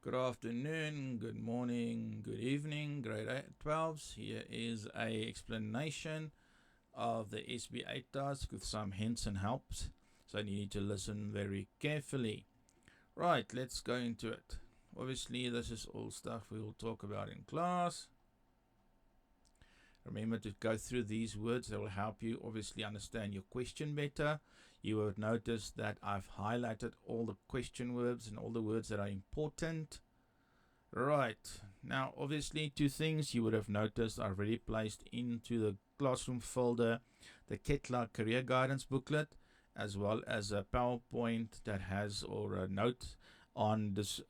Good afternoon, good morning, good evening, grade 12s. Here is a explanation of the SBA task with some hints and helps. So you need to listen very carefully. Right, let's go into it. Obviously, this is all stuff we will talk about in class. Remember to go through these words. That will help you obviously understand your question better. You will notice that I've highlighted all the question words and all the words that are important. Right, now obviously two things you would have noticed are already placed into the classroom folder: the Kettler career guidance booklet, as well as a PowerPoint that has or a note on this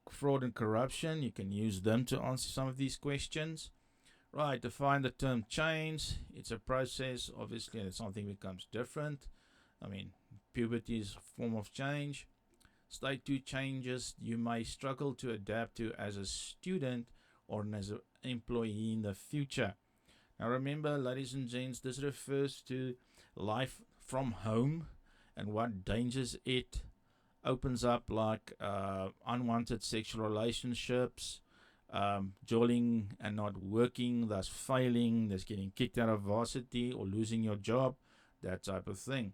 fraud and corruption. You can use them to answer some of these questions. Right, define the term change. It's a process, obviously, and something becomes different. I mean, puberty is a form of change. State two changes you may struggle to adapt to as a student or as an employee in the future. Now remember, ladies and gents, this refers to life from home and what dangers it opens up, like unwanted sexual relationships, jolling and not working, thus failing, thus getting kicked out of varsity or losing your job, that type of thing.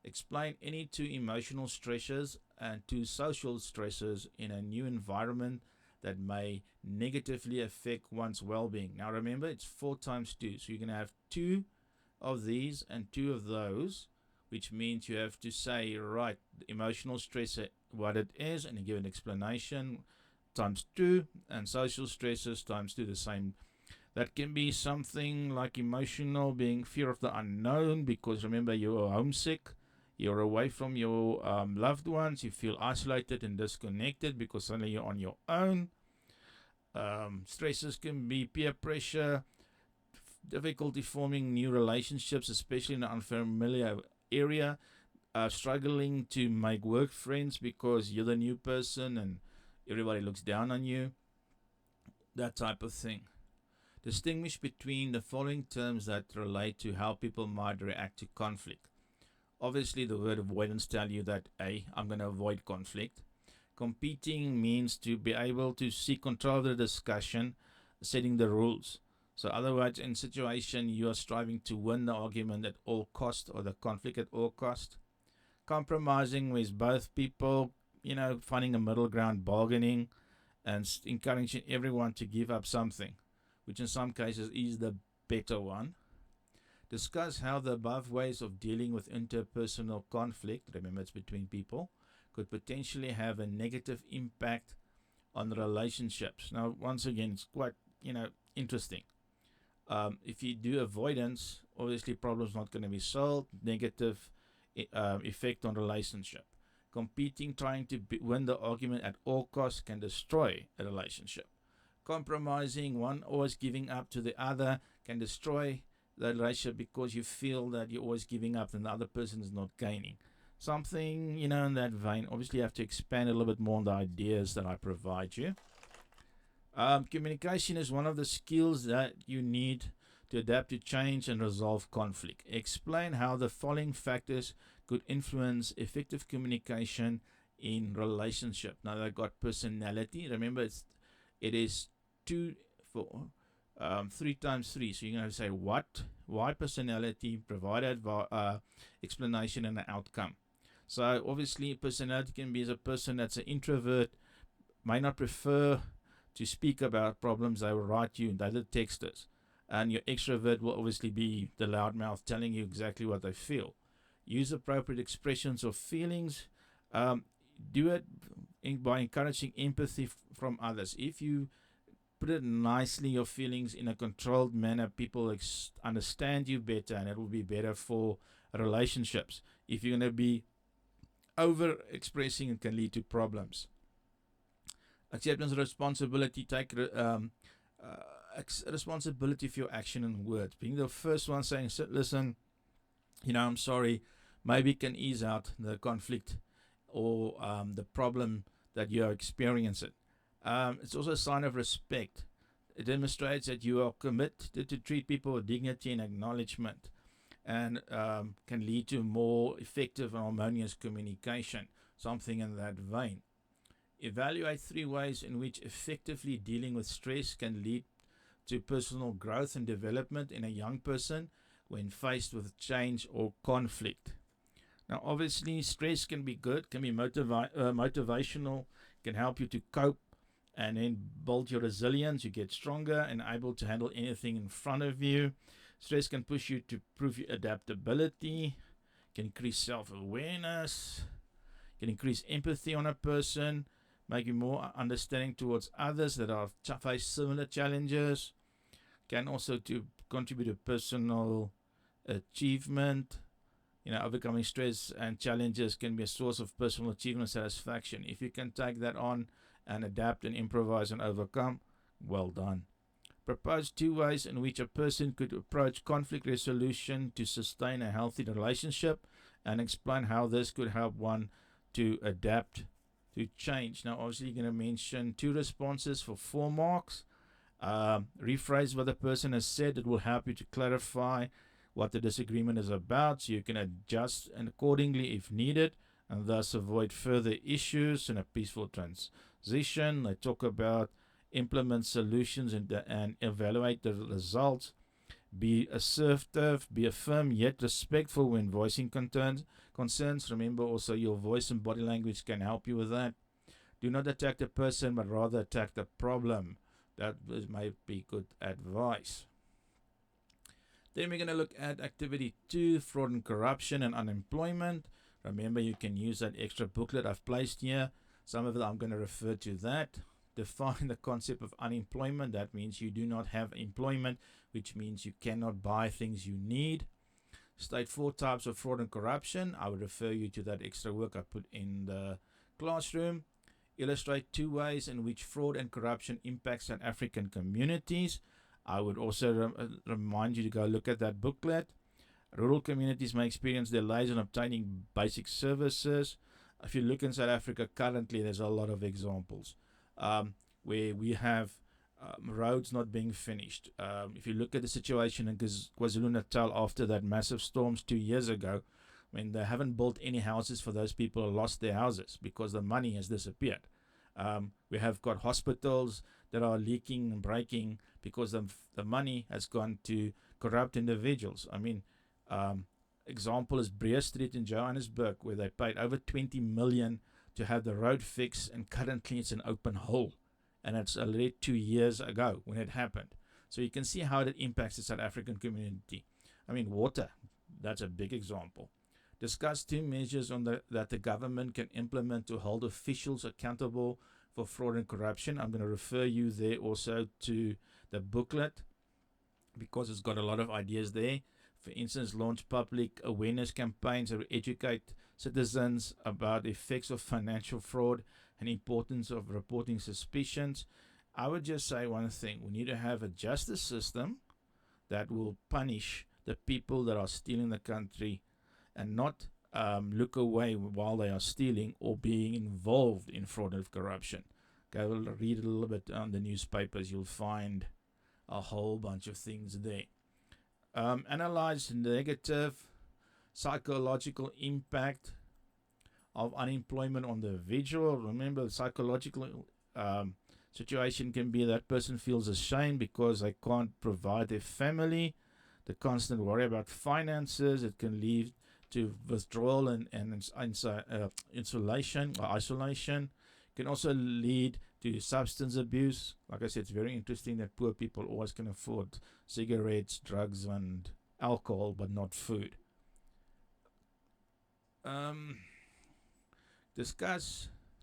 Explain any two emotional stressors and two social stressors in a new environment that may negatively affect one's well-being. Now remember, it's 4 times 2, so you're going to have 2 of these and 2 of those, which means you have to say, right, the emotional stressor, what it is, and you give an explanation, times 2, and social stressors times 2, the same. That can be something like emotional, being fear of the unknown, because remember, you're homesick, you're away from your loved ones, you feel isolated and disconnected because suddenly you're on your own. Stresses can be peer pressure, difficulty forming new relationships, especially in an unfamiliar area, struggling to make work friends because you're the new person and everybody looks down on you, that type of thing. Distinguish between the following terms that relate to how people might react to conflict. Obviously, the word avoidance tells you that I'm going to avoid conflict. Competing means to be able to seek control of the discussion, setting the rules. So otherwise, in situation, you are striving to win the argument at all cost or the conflict at all cost. Compromising with both people, finding a middle ground, bargaining, and encouraging everyone to give up something, which in some cases is the better one. Discuss how the above ways of dealing with interpersonal conflict, remember it's between people, could potentially have a negative impact on the relationships. Now, once again, it's quite, interesting. If you do avoidance, obviously problem's not going to be solved, negative effect on relationship. Competing, trying to win the argument at all costs can destroy a relationship. Compromising, one always giving up to the other, can destroy the relationship because you feel that you're always giving up and the other person is not gaining. Something, in that vein. Obviously, you have to expand a little bit more on the ideas that I provide you. Communication is one of the skills that you need to adapt to change and resolve conflict. Explain how the following factors could influence effective communication in relationship. Now, they've got personality. Remember, it is 2 for 3 times 3. So you're going to say what, why, personality, provided explanation, and an outcome. So obviously, personality can be as a person that's an introvert, may not prefer to speak about problems. They will write you, they're the texters. And your extrovert will obviously be the loudmouth telling you exactly what they feel. Use appropriate expressions of feelings. Do it by encouraging empathy from others. If you put it nicely, your feelings in a controlled manner, people understand you better, and it will be better for relationships. If you're going to be over expressing, it can lead to problems. Acceptance of responsibility. Take responsibility for your action and words. Being the first one saying, listen, I'm sorry, maybe can ease out the conflict or the problem that you are experiencing. It's also a sign of respect. It demonstrates that you are committed to treat people with dignity and acknowledgement, and can lead to more effective and harmonious communication, something in that vein. Evaluate 3 ways in which effectively dealing with stress can lead to personal growth and development in a young person when faced with change or conflict. Now, obviously, stress can be good, can be motivational, can help you to cope and then build your resilience. You get stronger and able to handle anything in front of you. Stress can push you to improve your adaptability, can increase self-awareness, can increase empathy on a person, make you more understanding towards others that are face similar challenges, can also to contribute to personal achievement. Overcoming stress and challenges can be a source of personal achievement and satisfaction. If you can take that on and adapt and improvise and overcome, well done. Propose 2 ways in which a person could approach conflict resolution to sustain a healthy relationship, and explain how this could help one to adapt to change. Now, obviously, you're going to mention 2 responses for 4 marks. Rephrase what the person has said. It will help you to clarify what the disagreement is about, so you can adjust and accordingly if needed, and thus avoid further issues in a peaceful transition. They talk about implement solutions and evaluate the results. Be assertive, be firm yet respectful when voicing concerns. Remember also your voice and body language can help you with that. Do not attack the person, but rather attack the problem. That might be good advice. Then we're going to look at activity 2, fraud and corruption and unemployment. Remember, you can use that extra booklet I've placed here. Some of it I'm going to refer to that. Define the concept of unemployment. That means you do not have employment, which means you cannot buy things you need. State 4 types of fraud and corruption. I would refer you to that extra work I put in the classroom. Illustrate 2 ways in which fraud and corruption impacts South African communities. I would also remind you to go look at that booklet. Rural communities may experience delays in obtaining basic services. If you look in South Africa currently, there's a lot of examples where we have roads not being finished. If you look at the situation in KwaZulu-Natal after that massive storms 2 years ago, when they haven't built any houses for those people who lost their houses because the money has disappeared. We have got hospitals that are leaking and breaking because the money has gone to corrupt individuals. Example is Breer Street in Johannesburg, where they paid over 20 million to have the road fixed, and currently it's an open hole. And it's already 2 years ago when it happened. So you can see how it impacts the South African community. Water, that's a big example. Discuss 2 measures that the government can implement to hold officials accountable for fraud and corruption. I'm going to refer you there also to the booklet because it's got a lot of ideas there. For instance, launch public awareness campaigns to educate citizens about the effects of financial fraud and importance of reporting suspicions. I would just say one thing. We need to have a justice system that will punish the people that are stealing the country and not look away while they are stealing or being involved in fraud and corruption. Go read a little bit on the newspapers. You'll find a whole bunch of things there. Analyze negative psychological impact of unemployment on the individual. Remember, the psychological situation can be that person feels ashamed because they can't provide their family. The constant worry about finances, it can lead to withdrawal and isolation. It can also lead to substance abuse. Like I said, it's very interesting that poor people always can afford cigarettes, drugs, and alcohol, but not food.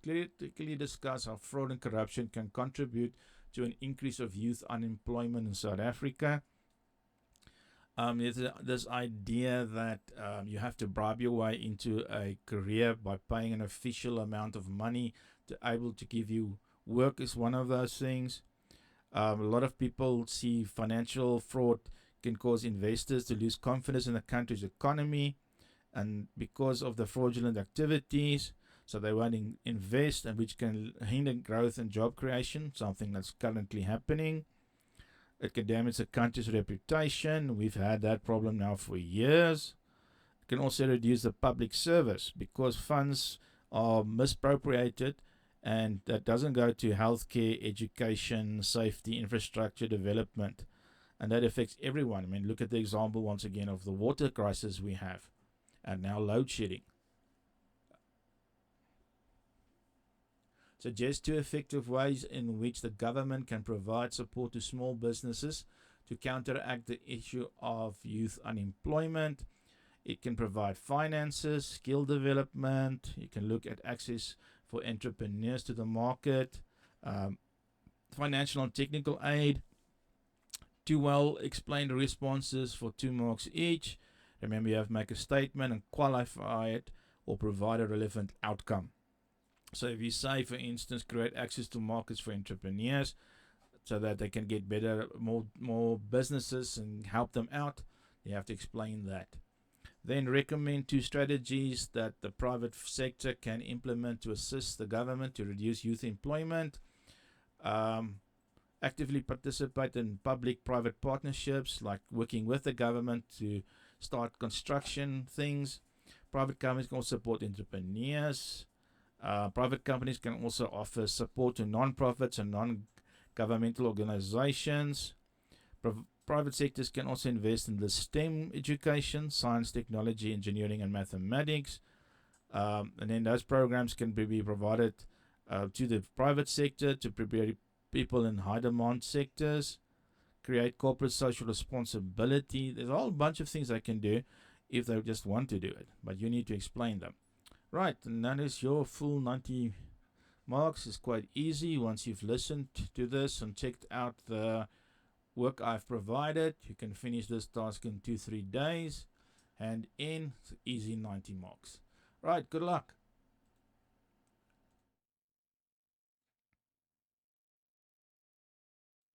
Critically discuss how fraud and corruption can contribute to an increase of youth unemployment in South Africa. There's this idea that you have to bribe your way into a career by paying an official amount of money to able to give you work is one of those things. A lot of people see financial fraud can cause investors to lose confidence in the country's economy, and because of the fraudulent activities, so they won't invest, and which can hinder growth and job creation, something that's currently happening. It can damage the country's reputation. We've had that problem now for years. It can also reduce the public service because funds are misappropriated And that doesn't go to healthcare, education, safety, infrastructure development. And that affects everyone. I mean, look at the example once again of the water crisis we have, and now load shedding. Suggest two effective ways in which the government can provide support to small businesses to counteract the issue of youth unemployment. It can provide finances, skill development. You can look at access for entrepreneurs to the market, financial and technical aid, two well explained responses for 2 marks each. Remember, you have to make a statement and qualify it or provide a relevant outcome. So if you say, for instance, create access to markets for entrepreneurs so that they can get better, more businesses and help them out, you have to explain that. Then recommend 2 strategies that the private sector can implement to assist the government to reduce youth employment. Actively participate in public-private partnerships, like working with the government to start construction things. Private companies can also support entrepreneurs. Private companies can also offer support to non-profits and non-governmental organizations. Private sectors can also invest in the STEM education, science, technology, engineering, and mathematics. And then those programs can be provided to the private sector to prepare people in high demand sectors, create corporate social responsibility. There's a whole bunch of things they can do if they just want to do it, but you need to explain them. Right, and that is your full 90 marks. It's quite easy once you've listened to this and checked out the work I've provided. You can finish this task in 2-3 days, and in easy 90 marks. Right, good luck.